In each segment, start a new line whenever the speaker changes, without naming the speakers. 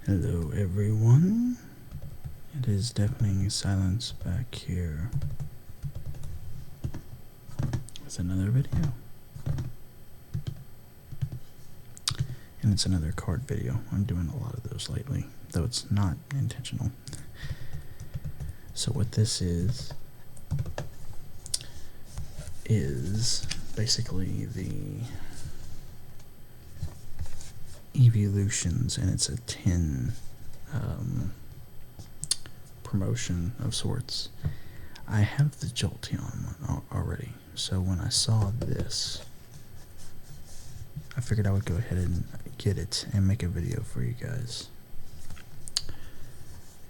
Hello everyone, it is deafening silence back here with another video, and it's another card video. I'm doing a lot of those lately, though it's not intentional. So what this is basically the evolutions, and it's a 10 promotion of sorts. I have the Jolteon one already, so when I saw this, I figured I would go ahead and get it and make a video for you guys.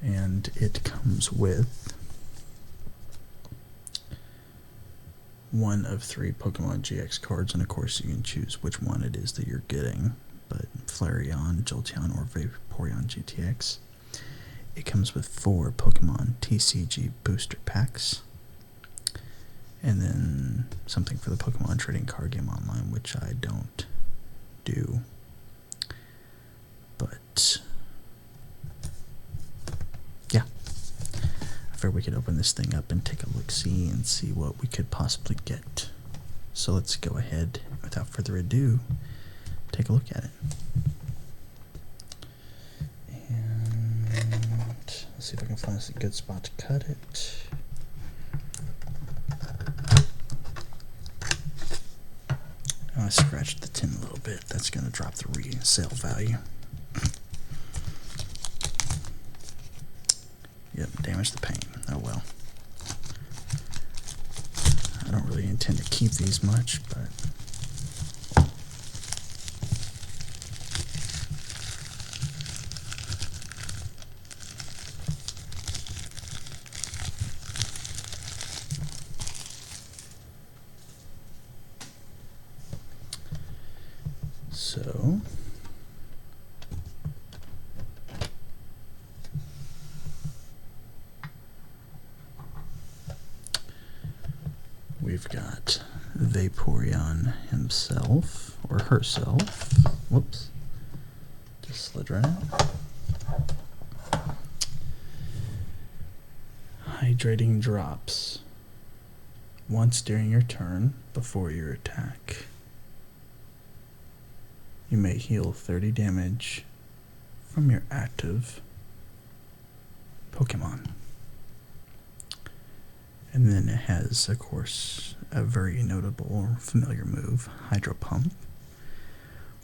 And it comes with one of 3 Pokemon GX cards, and of course you can choose which one it is that you're getting, but Vaporeon, Jolteon, or Vaporeon GTX. It comes with 4 Pokemon TCG booster packs, and then something for the Pokemon trading card game online, which I don't do, but yeah, I figured we could open this thing up and take a look-see and see what we could possibly get. So let's go ahead, without further ado, take a look at it. And let's see if I can find a good spot to cut it. I scratched the tin a little bit. That's going to drop the resale value. Yep, damage the paint. Oh well. I don't really intend to keep these much, but so we've got Vaporeon himself, or herself. Whoops. Just slid right out. Hydrating drops. Once during your turn, before your attack, you may heal 30 damage from your active Pokemon. And then it has, of course, a very notable or familiar move, Hydro Pump,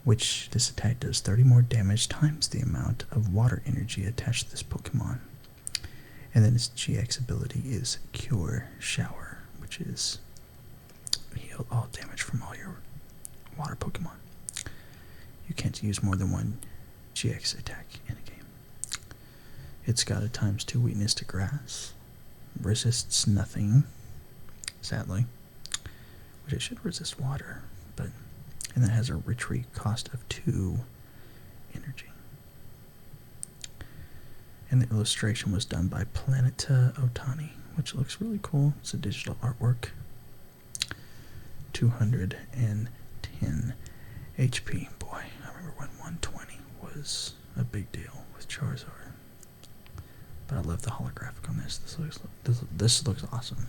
which this attack does 30 more damage times the amount of water energy attached to this Pokemon. And then its GX ability is Cure Shower, which is heal all damage from all your water Pokemon. You can't use more than one GX attack in a game. It's got a ×2 weakness to grass. Resists nothing, sadly, which it should resist water, but and that has a retreat cost of 2 energy. And the illustration was done by Planeta Otani, which looks really cool. It's a digital artwork. 210 HP. Boy, I remember when 120 was a big deal with Charizard. But I love the holographic on this. This looks awesome.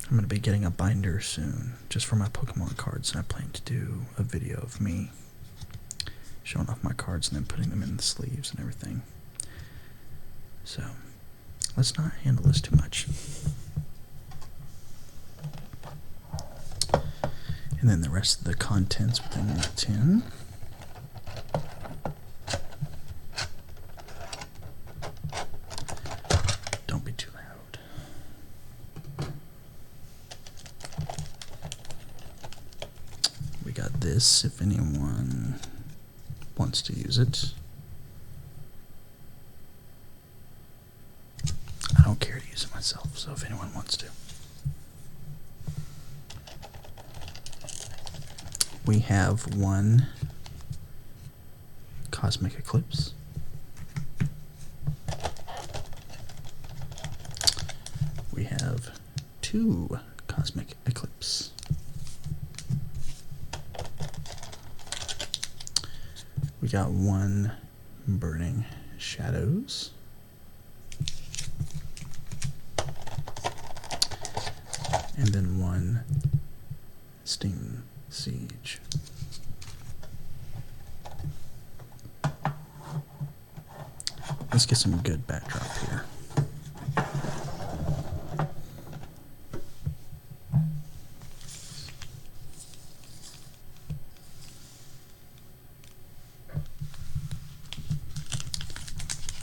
I'm going to be getting a binder soon, just for my Pokemon cards, and I plan to do a video of me showing off my cards and then putting them in the sleeves and everything. So, let's not handle this too much. And then the rest of the contents within the tin. Don't be too loud. We got this if anyone wants to use it. I don't care to use it myself, so if anyone wants to. We have 1 Cosmic Eclipse. We have 2 Cosmic Eclipse. We got one Burning Shadows. And then one Steam Siege. Let's get some good backdrop here.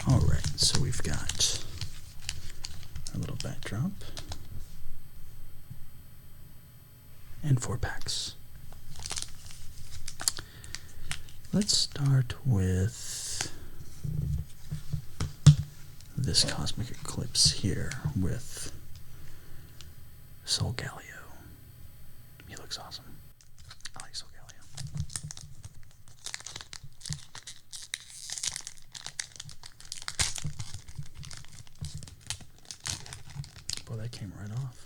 Alright, so we've got a little backdrop and 4 packs. Let's start with this Cosmic Eclipse here with Solgaleo. He looks awesome. I like Solgaleo. Boy, that came right off.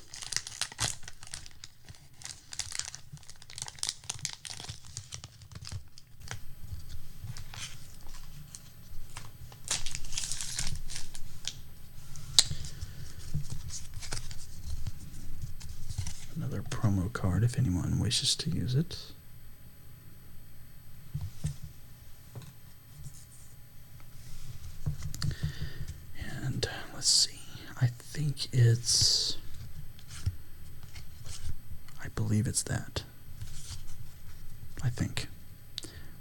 Another promo card if anyone wishes to use it. And let's see. I think it's... I believe it's that. I think.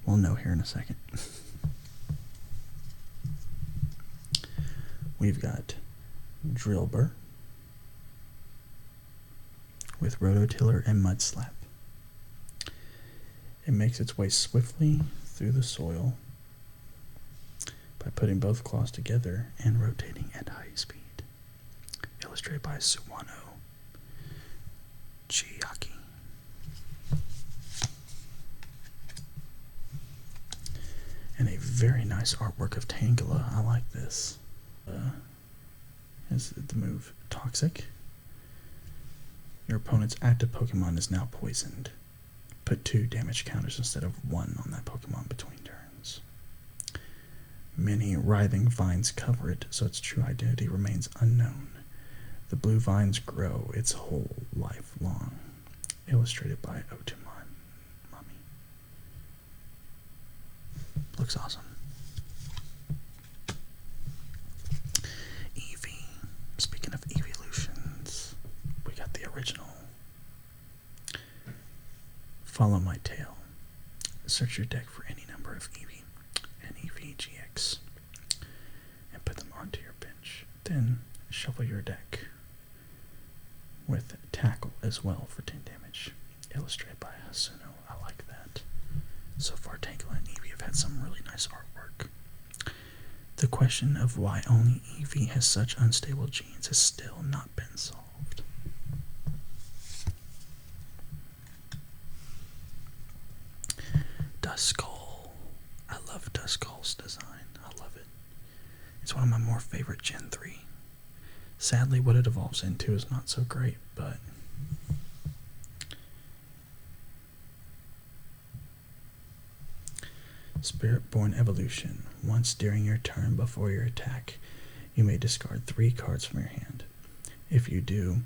We'll know here in a second. We've got Drillbur with Rototiller and Mud Slap. It makes its way swiftly through the soil by putting both claws together and rotating at high speed. Illustrated by Suwano Chiaki. And a very nice artwork of Tangela. I like this. Is the move Toxic? Your opponent's active Pokemon is now poisoned. Put 2 damage counters instead of 1 on that Pokemon between turns. Many writhing vines cover it, so its true identity remains unknown. The blue vines grow its whole life long. Illustrated by Otumon Mommy. Looks awesome. Eevee. Speaking of evolutions, we got the original. Follow my tail. Search your deck for any number of Eevee and Eevee GX and put them onto your bench. Then shuffle your deck with Tackle as well for 10 damage. Illustrated by Hasuno. I like that. So far, Tangela and Eevee have had some really nice artwork. The question of why only Eevee has such unstable genes has still not been solved. Duskull. I love Duskull's design. I love it. It's one of my more favorite Gen 3. Sadly, what it evolves into is not so great, but Spirit-Born Evolution. Once during your turn before your attack, you may discard 3 cards from your hand. If you do,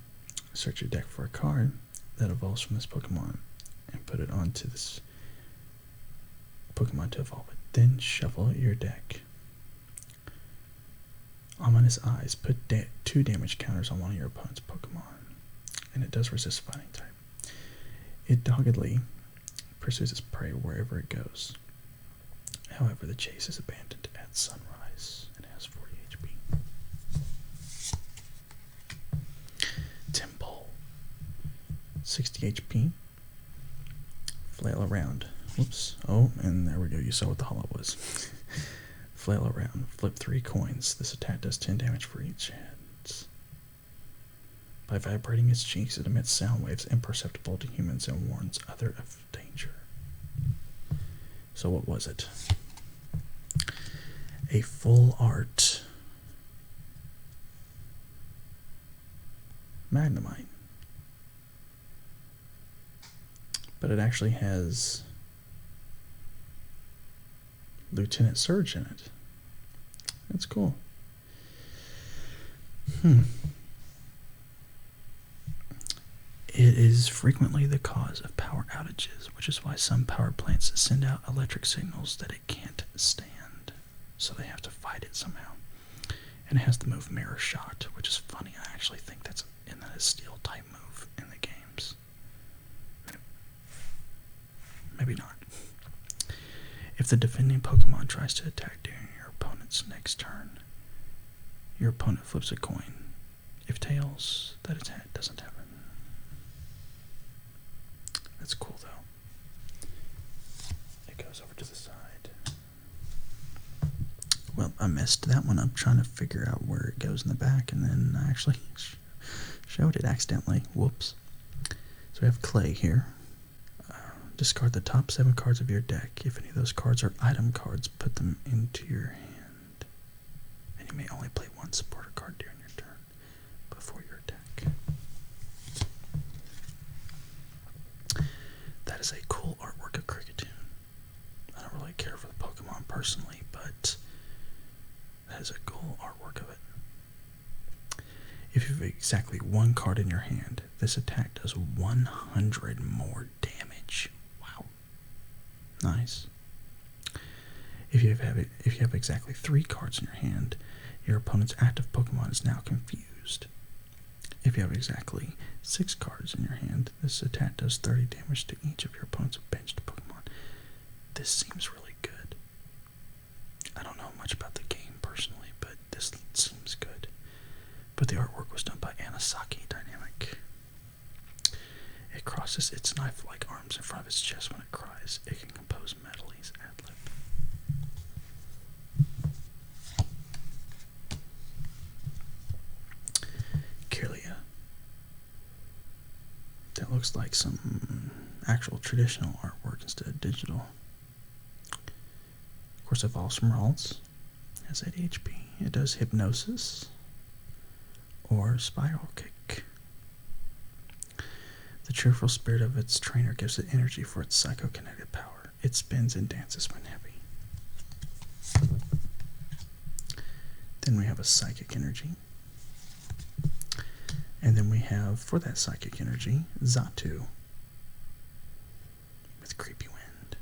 search your deck for a card that evolves from this Pokemon and put it onto this Pokemon to evolve it. Then shuffle your deck. Ominous Eyes. Put 2 damage counters on one of your opponent's Pokemon, and it does resist fighting type. It doggedly pursues its prey wherever it goes. However, the chase is abandoned at sunrise and has 40 HP. Temple. 60 HP. Flail around. Whoops. Oh, and there we go. You saw what the hollow was. Flail around. Flip 3 coins. This attack does 10 damage for each head. By vibrating its cheeks, it emits sound waves imperceptible to humans and warns others of danger. So what was it? A full art Magnemite. But it actually has Lieutenant Surge in it. That's cool. It is frequently the cause of power outages, which is why some power plants send out electric signals that it can't stand. So they have to fight it somehow. And it has the move Mirror Shot, which is funny. I actually think that's a steel type move in the games. Maybe not. If the defending Pokemon tries to attack during your opponent's next turn, your opponent flips a coin. If tails, that attack doesn't happen. That's cool though. It goes over to the side. Well, I messed that one up trying to figure out where it goes in the back, and then I actually showed it accidentally. Whoops. So we have Clay here. Discard the top 7 cards of your deck. If any of those cards are item cards, put them into your hand. And you may only play one supporter card during your turn before your attack. That is a cool artwork of Kricketune. I don't really care for the Pokemon personally, but that is a cool artwork of it. If you have exactly 1 card in your hand, this attack does 100 more damage. Wow. Nice. If you have exactly 3 cards in your hand, your opponent's active Pokemon is now confused. If you have exactly 6 cards in your hand, this attack does 30 damage to each of your opponent's benched Pokemon. This seems really good. I don't know much about the game personally, but this seems good. But the artwork was done by Anasaki Dynamic. It crosses its knife-like arms in front of its chest when it cries. It can compose medleys ad-lib. Kirlia. That looks like some actual traditional artwork instead of digital. Of course, it evolves from Ralts. It has 80 HP. It does Hypnosis or Spiral Kick. The cheerful spirit of its trainer gives it energy for its psychokinetic power. It spins and dances when heavy. Then we have a Psychic Energy. And then we have, for that Psychic Energy, Xatu with Creepy Wind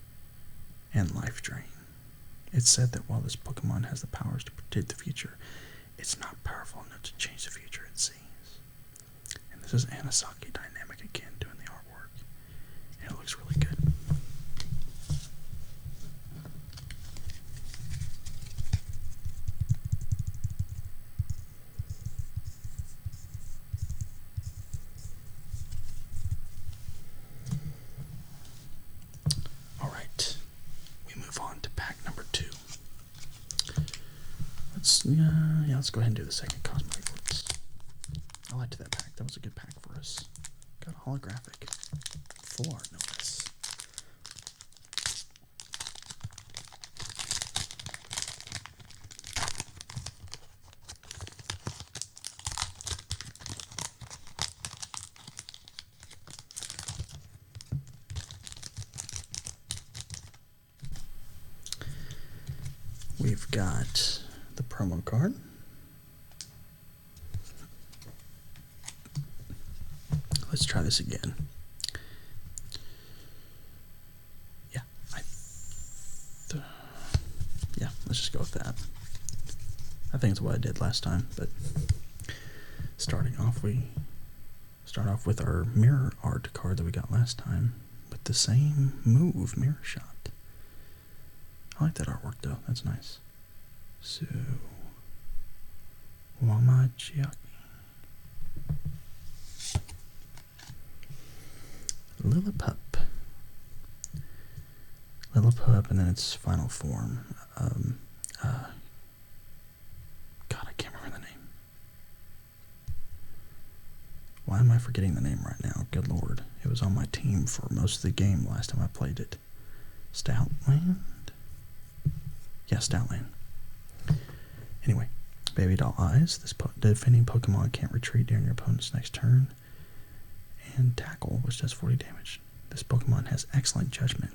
and Life Drain. It's said that while this Pokemon has the powers to predict the future, it's not powerful enough to change the future it sees. And this is Anasaki Dynamic again doing the artwork. And it looks really good. Alright. We move on to pack number 2. Let's go ahead and do the second Cosmic Eclipse. I liked that pack. That was a good pack for us. Got a holographic. Full art, no less. We've got the promo card. Let's try this again. Yeah, let's just go with that. I think it's what I did last time, but starting off, we start off with our mirror art card that we got last time with the same move, Mirror Shot. I like that artwork though, that's nice. So, Wamachiaki. Lillipup, and then its final form. God, I can't remember the name. Why am I forgetting the name right now? Good lord. It was on my team for most of the game last time I played it. Stoutland? Yeah, Stoutland. Anyway, Baby Doll Eyes. This defending Pokemon can't retreat during your opponent's next turn. And Tackle, which does 40 damage. This Pokemon has excellent judgment.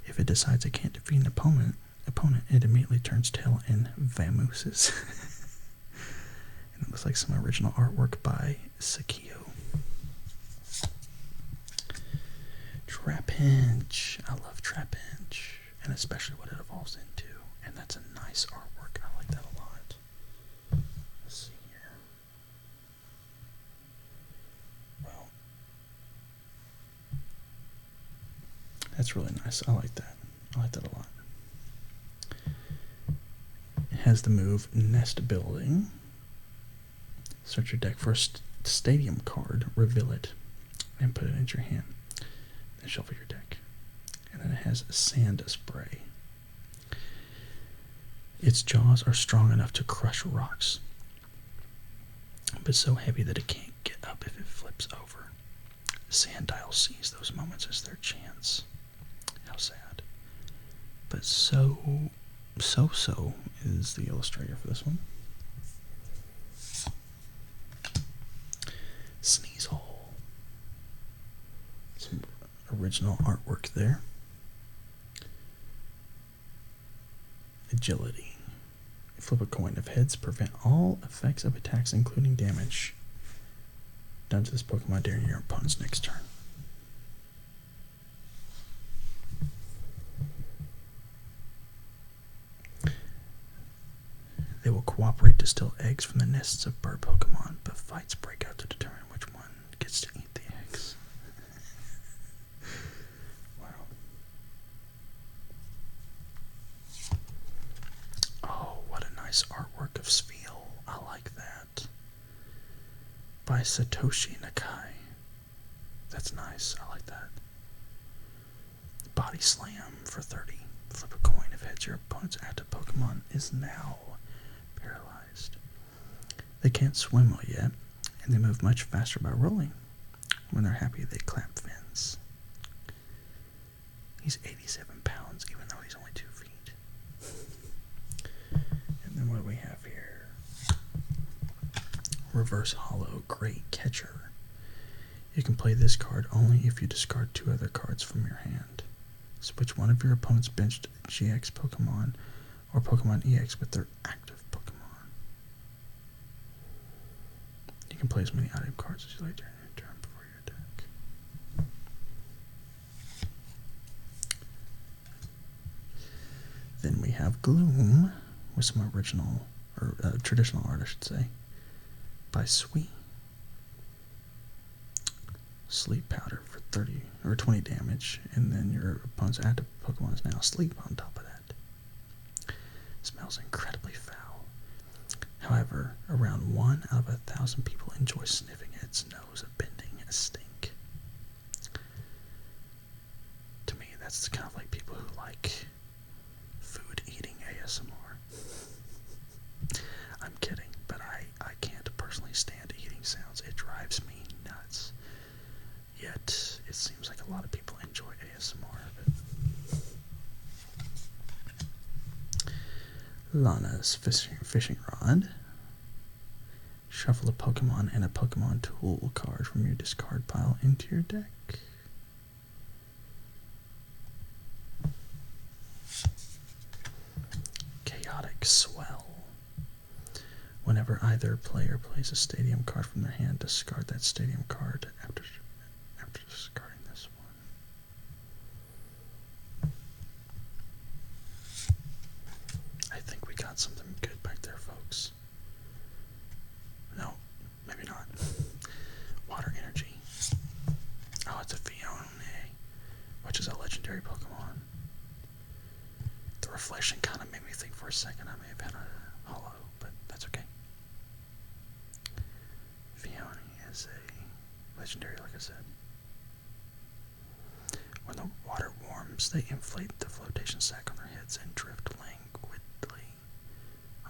If it decides it can't defeat an opponent opponent, it immediately turns tail and vamooses. And it looks like some original artwork by Sakio. Trapinch. I love Trapinch, and especially what it evolves into. And that's a nice artwork. I like that a lot. Let's see here. Well, that's really nice. I like that. I like that a lot. It has the move Nest Building. Search your deck for a stadium card, reveal it, and put it into your hand. Then shuffle your deck. And then it has Sand Spray. Its jaws are strong enough to crush rocks, but so heavy that it can't get up if it flips over. Sandile sees those moments as their chance. How sad. But so is the illustrator for this one. Sneasel. Some original artwork there. Agility. Flip a coin. If heads, prevent all effects of attacks, including damage done to this Pokemon during your opponent's next turn. They will cooperate to steal eggs from the nests of bird Pokemon, but fights break out to determine which one gets to eat the eggs. Wow. Oh, what a nice artwork of Spheal. I like that. By Satoshi Nakai. That's nice. I like that. Body Slam for 30. Flip a coin. If heads, your opponent's active Pokemon is now paralyzed. They can't swim well yet, and they move much faster by rolling. When they're happy, they clap fins. He's 87 pounds, even though he's only 2 feet. And then what do we have here? Reverse Hollow Great Catcher. You can play this card only if you discard 2 other cards from your hand. Switch one of your opponent's benched GX Pokemon or Pokemon EX with their active Pokemon. You can play as many item cards as you like during your turn before your deck. Then we have Gloom with some original, or traditional art, I should say, by Sweet. Sleep Powder for 30 or 20 damage, and then your opponent's active Pokemon is now asleep on top of that. Smells incredibly foul. However, around 1 out of 1,000 people enjoy sniffing its nose, bending a stink. To me, that's kind of like people who like food eating ASMR. I'm kidding, but I can't personally stand eating sounds. It drives me nuts. Yet, it seems like a lot of people enjoy ASMR of it. Lana's fishing rod. Shuffle a Pokemon and a Pokemon tool card from your discard pile into your deck. Chaotic Swell. Whenever either player plays a stadium card from their hand, discard that stadium card after discarding this one. I think we got something good back there, folks. No, maybe not. Water Energy. Oh, it's a Fione, which is a legendary Pokemon. The reflection kind of made me think for a second I may have had a holo, but that's okay. Fione is a legendary, like I said. When the water warms, they inflate the flotation sac on their heads and drift languidly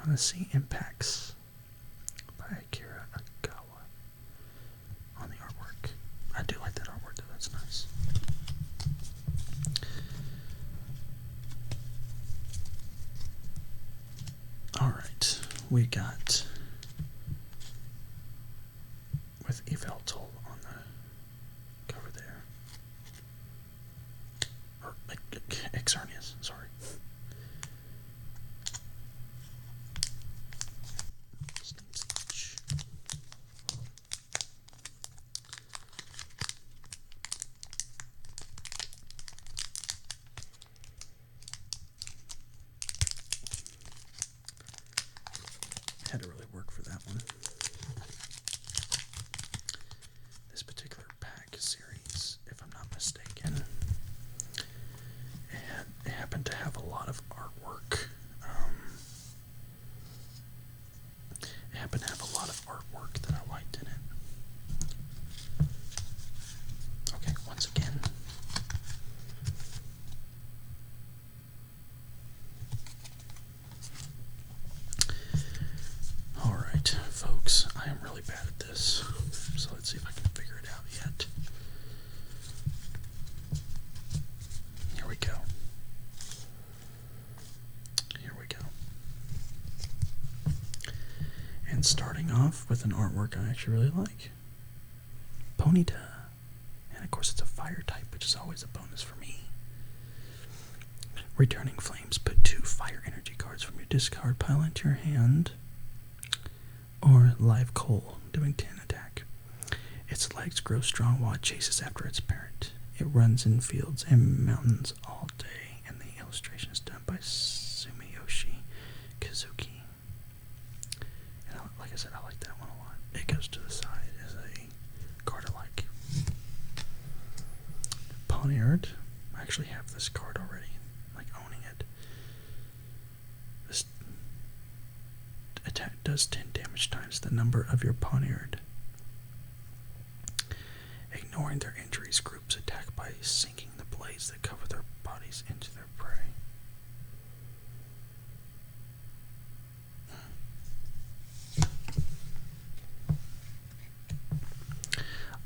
on the sea. Impacts by Akira Agawa on the artwork. I do like that artwork though, that's nice. Alright, we got with Yveltal on the cover there. Or Xerneas, sorry. Had to really work for that one. This particular pack series, if I'm not mistaken, it happened to have a lot of artwork. It happened to have a lot of artwork that I liked in it. Okay, once again. Alright, folks, I am really bad at this, so let's see if I can figure it out yet. Here we go. Here we go. And starting off with an artwork I actually really like. Ponyta. And of course it's a fire type, which is always a bonus for me. Returning Flames. Put 2 fire energy cards from your discard pile into your hand. Or Live Coal, doing 10 attack. Its legs grow strong while it chases after its parent. It runs in fields and mountains all day, and the illustration is done by Sumiyoshi Kazuki. And like I said, I like that one a lot. It goes to the side as a card I like. Poniard. I actually have this card already, like owning it. This attack does 10 damage times the number of your Poniard. Ignoring their injuries, groups attack by sinking the blades that cover their bodies into their prey.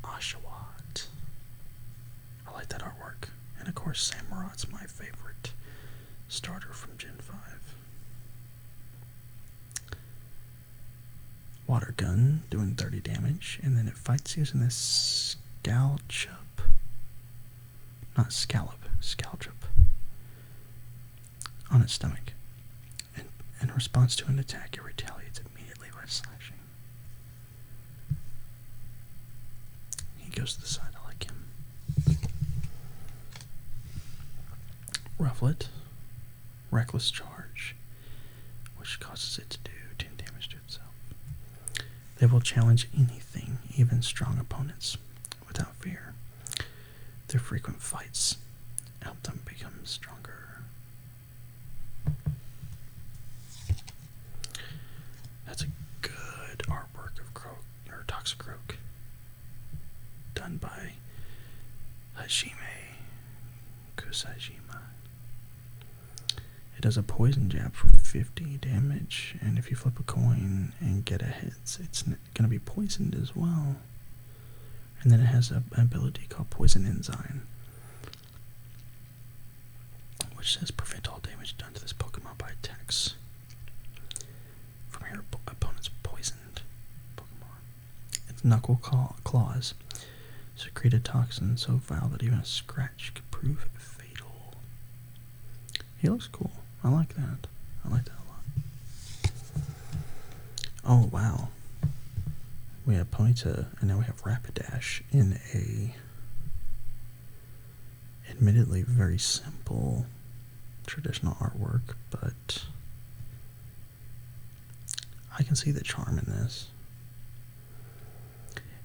Oshawott. I like that artwork. And of course, Samurot's my favorite starter from Gen 5. Water gun, doing 30 damage, and then it fights using this Scalchop. Not Scallop, Scalchop. On its stomach. And in response to an attack, it retaliates immediately by slashing. He goes to the side, I like him. Rufflet, Reckless Charge, which causes it to do 10 damage to itself. They will challenge anything, even strong opponents, without fear. Their frequent fights help them become stronger. That's a good artwork of Croak, or Toxicroak, done by Hajime Kusajima. It does a poison jab for 50 damage, and if you flip a coin and get a hit, it's going to be poisoned as well. And then it has an ability called Poison Enzyme, which says prevent all damage done to this Pokemon by attacks from your opponent's poisoned Pokemon. Its Knuckle Claws secrete a toxin so vile that even a scratch could prove fatal. He looks cool. I like that. I like that a lot. Oh, wow. We have Ponyta, and now we have Rapidash in a admittedly very simple traditional artwork, but I can see the charm in this.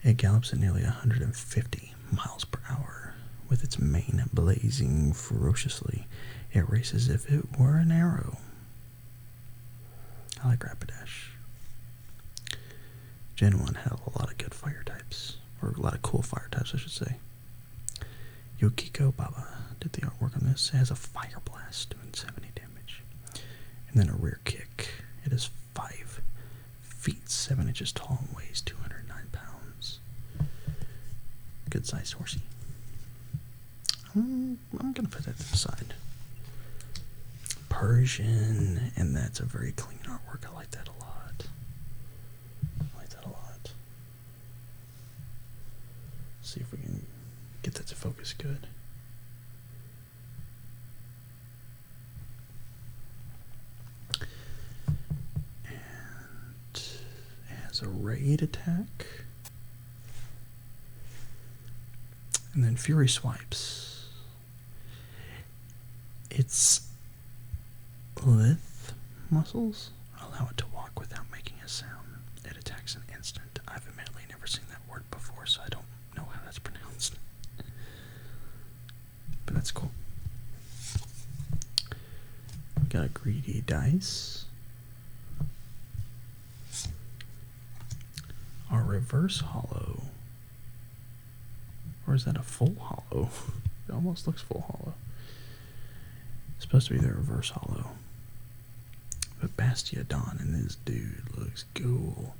It gallops at nearly 150 miles per hour. With its mane blazing ferociously, it races as if it were an arrow. I like Rapidash. Gen 1 had a lot of good fire types, or a lot of cool fire types, I should say. Yukiko Baba did the artwork on this. It has a fire blast doing 70 damage, and then a rear kick. It is 5 feet 7 inches tall and weighs 209 pounds. Good sized horsey. I'm gonna put that to the side. Persian, and that's a very clean artwork. I like that a lot. I like that a lot. See if we can get that to focus good. And it has a raid attack. And then Fury Swipes. Its lithe muscles allow it to walk without making a sound. It attacks an instant. I've admittedly never seen that word before, so I don't know how that's pronounced. But that's cool. Got a greedy dice. Our reverse hollow. Or is that a full hollow? It almost looks full hollow. It's supposed to be the reverse hollow. But Bastiodon and this dude looks cool.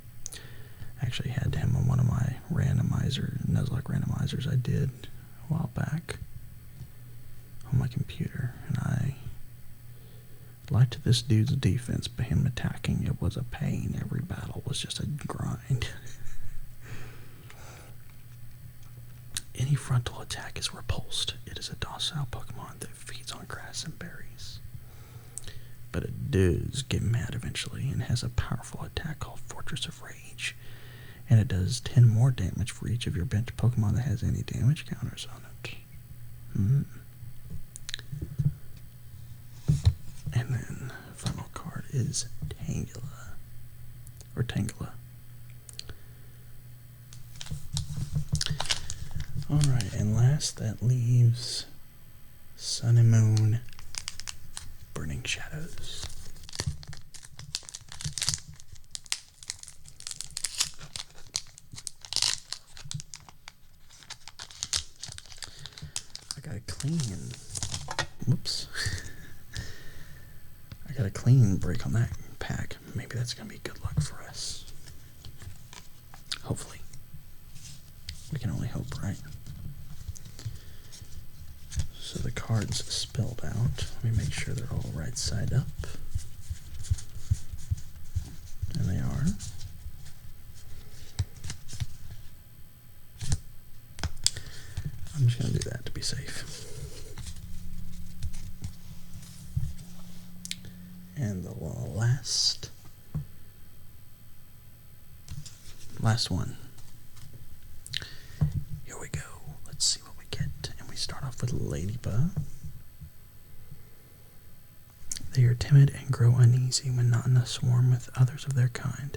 I actually had him on one of my Nuzlocke randomizers I did a while back on my computer, and I liked this dude's defense, but him attacking, it was a pain. Every battle was just a grind. Any frontal attack is repulsed. It is a docile Pokemon that feeds on grass and berries. But it does get mad eventually and has a powerful attack called Fortress of Rage. And it does 10 more damage for each of your bench Pokemon that has any damage counters on it. And then final card is Tangela. Or Tangela. Alright, and last that leaves Sun and Moon Burning Shadows. I got a clean. Whoops. I got a clean break on that pack. Maybe that's going to be good luck for us. Hopefully. We can only hope, right? So the cards spelled out. Let me make sure they're all right side up. And they are. I'm just going to do that to be safe. And the last one. Here we go. Let's see what we get. And we start off with Ladybug. They are timid and grow uneasy when not in a swarm with others of their kind.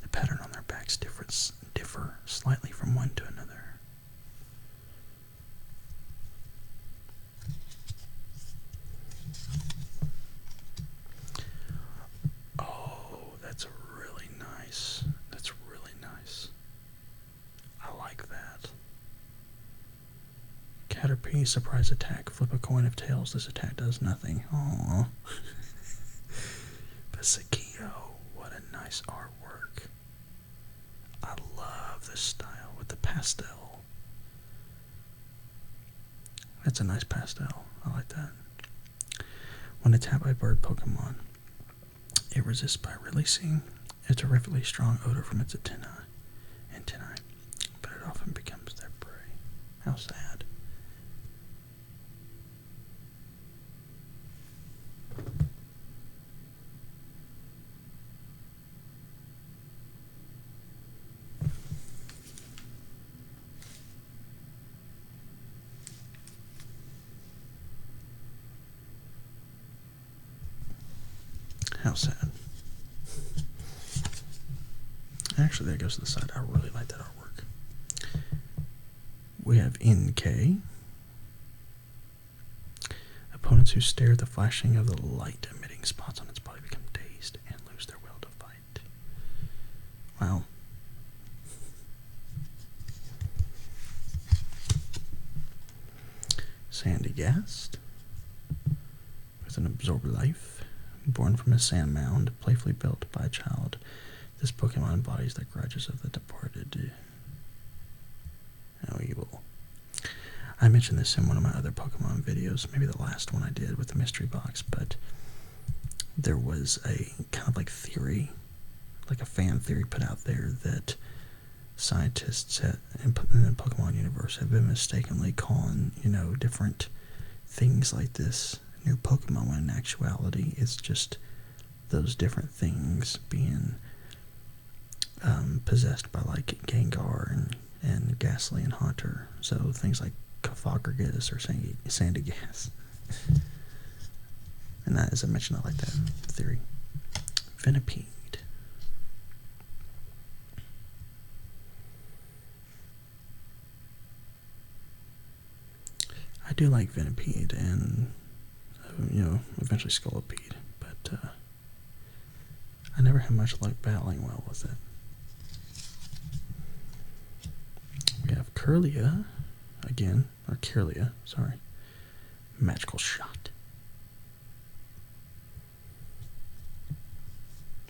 The pattern on their backs differ slightly from one to another. Oh, that's really nice. That's really nice. I like that. Caterpie, surprise attack. Flip a coin of tails. This attack does nothing. Aww. Pasakio, what a nice artwork. I love this style with the pastel. That's a nice pastel. I like that. When attacked by bird Pokemon, it resists by releasing a terrifically strong odor from its antennae, but it often becomes their prey. How sad. How sad. Actually, that goes to the side. I really like that artwork. We have NK. Opponents who stare at the flashing of the light emitting spots on its body become dazed and lose their will to fight. Wow. Sandygast. With an absorbed life. Born from a sand mound, playfully built by a child, this Pokemon embodies the grudges of the departed. How evil. I mentioned this in one of my other Pokemon videos, maybe the last one I did with the mystery box, but there was a kind of like theory, like a fan theory put out there that scientists in the Pokemon universe have been mistakenly calling, different things like this new Pokemon, when in actuality it's just those different things being possessed by like Gengar and Ghastly and Haunter. So things like Kafagrigus or Sandygast. And that, as I mentioned, I like that theory. Venipede. do like Venipede and, eventually Scolipede, but I never had much luck battling well with it. We have Kirlia again, or Kirlia, sorry. Magical Shot.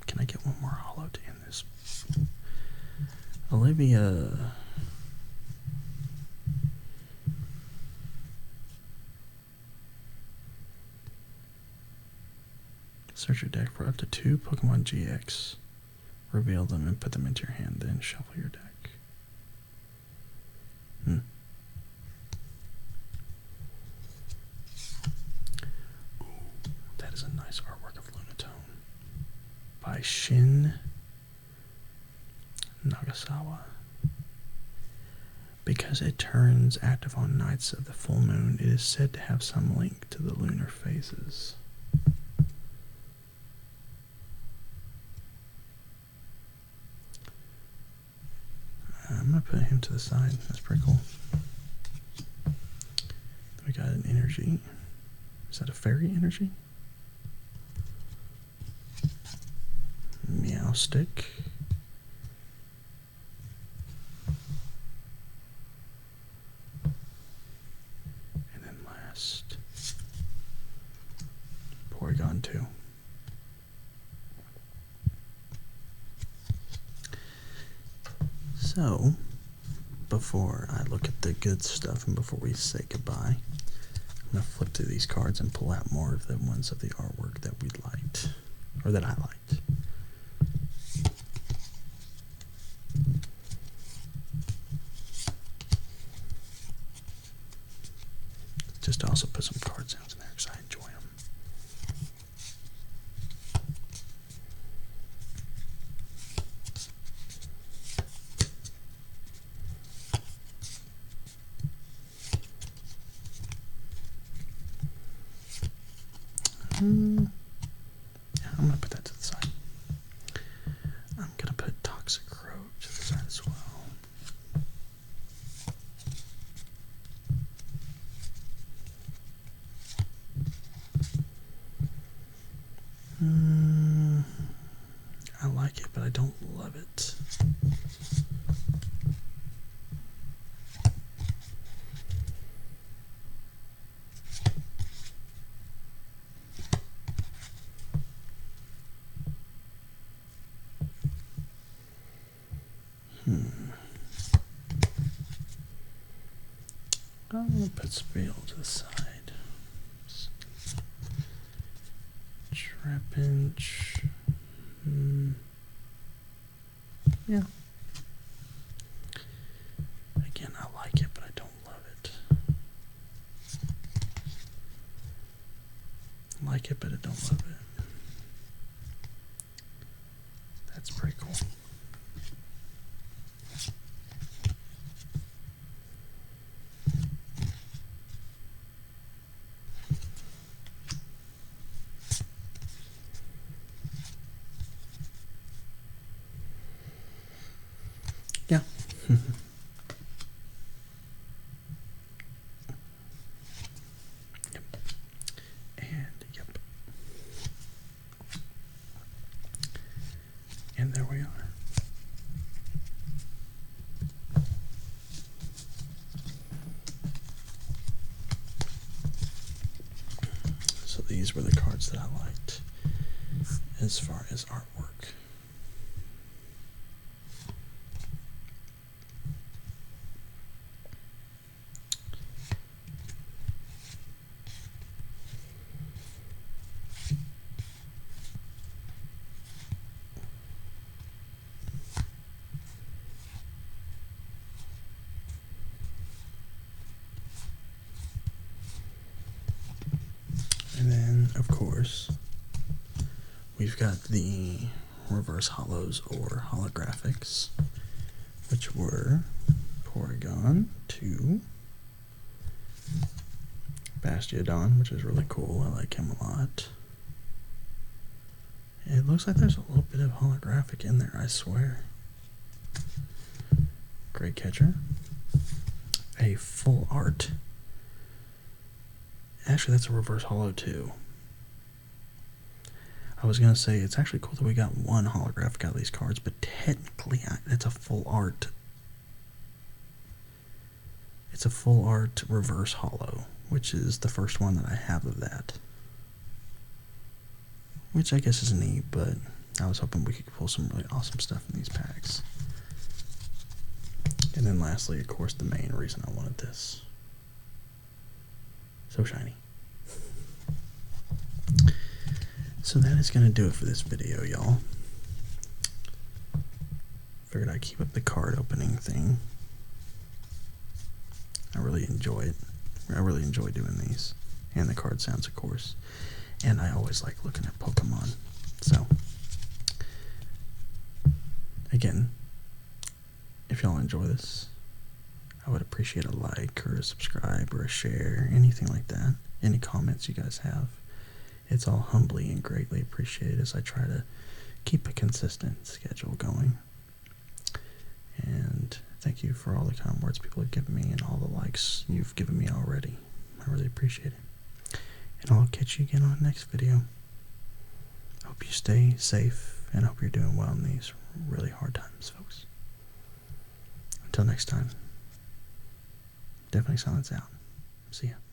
Can I get one more holo to end this? Olivia. Search your deck for up to 2 Pokemon GX. Reveal them and put them into your hand, then shuffle your deck. Ooh, that is a nice artwork of Lunatone by Shin Nagasawa. Because it turns active on nights of the full moon, it is said to have some link to the lunar phases. I'm going to put him to the side. That's pretty cool. We got an energy. Is that a fairy energy? Meow Stick. And then last, Porygon 2. So, before I look at the good stuff and before we say goodbye, I'm going to flip through these cards and pull out more of the ones of the artwork that we liked, or that I liked. Just to also put some card sounds in there because I enjoy them. Yeah, I'm going to put that to the side. I'm going to put Toxicroak to the side as well. I like it, but I don't love it. I'm going to put Spale to the side. Trapinch. Yeah. Again, I like it, but I don't love it. I like it, but I don't love it. That's pretty cool. Yeah. Yep. And yep. And there we are. So these were the cards that I liked as far as artwork. And then, of course, we've got the reverse holos or holographics, which were Porygon 2, Bastiodon, which is really cool. I like him a lot. It looks like there's a little bit of holographic in there, I swear. Great Catcher. A full art Actually, that's a reverse holo too. I was gonna say it's actually cool that we got one holographic out of these cards, but technically that's a full art. It's a full art reverse holo, which is the first one that I have of that. Which I guess is neat, but I was hoping we could pull some really awesome stuff in these packs. And then lastly, of course, the main reason I wanted this. So shiny. So that is going to do it for this video, y'all. Figured I'd keep up the card opening thing. I really enjoy it. I really enjoy doing these. And the card sounds, of course. And I always like looking at Pokemon. So, again, if y'all enjoy this, I would appreciate a like or a subscribe or a share, anything like that. Any comments you guys have. It's all humbly and greatly appreciated as I try to keep a consistent schedule going. And thank you for all the kind words people have given me and all the likes you've given me already. I really appreciate it. And I'll catch you again on the next video. Hope you stay safe and hope you're doing well in these really hard times, folks. Until next time, definitely silence out. See ya.